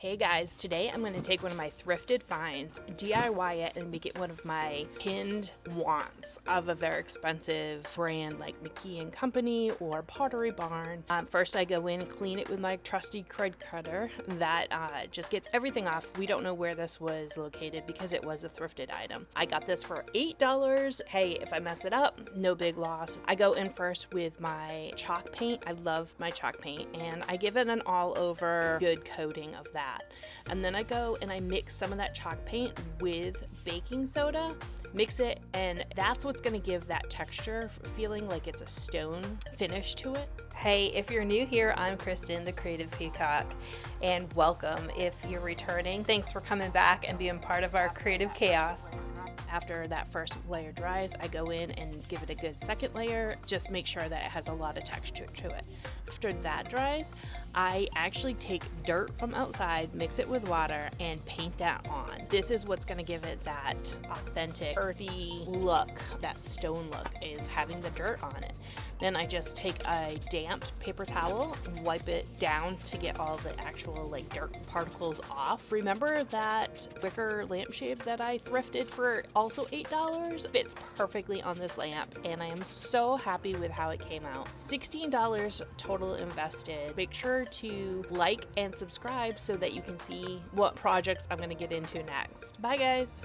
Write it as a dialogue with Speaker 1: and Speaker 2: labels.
Speaker 1: Hey guys, today I'm going to take one of my thrifted finds, DIY it, and make it one of my pinned wants of a very expensive brand like McKee and Company or Pottery Barn. First I go in and clean it with my trusty crud cutter that just gets everything off. We don't know where this was located because it was a thrifted item. I got this for $8. Hey, if I mess it up, no big loss. I go in first with my chalk paint. I love my chalk paint, and I give it an all over good coating of that. And then I go and I mix some of that chalk paint with baking soda, mix it, and that's what's going to give that texture, feeling like it's a stone finish to it. Hey, if you're new here, I'm Kristen, the Creative Peacock, and welcome. If you're returning, thanks for coming back and being part of our creative chaos. After that first layer dries, I go in and give it a good second layer, just make sure that it has a lot of texture to it. After that dries, I actually take dirt from outside, mix it with water, and paint that on. This is what's going to give it that authentic, earthy look, that stone look, is having the dirt on it. Then I just take a damp paper towel, wipe it down to get all the actual dirt particles off. Remember that wicker lampshade that I thrifted for also $8? Fits perfectly on this lamp, and I am so happy with how it came out. $16 total invested. Make sure to like and subscribe so that you can see what projects I'm going to get into next. Bye guys!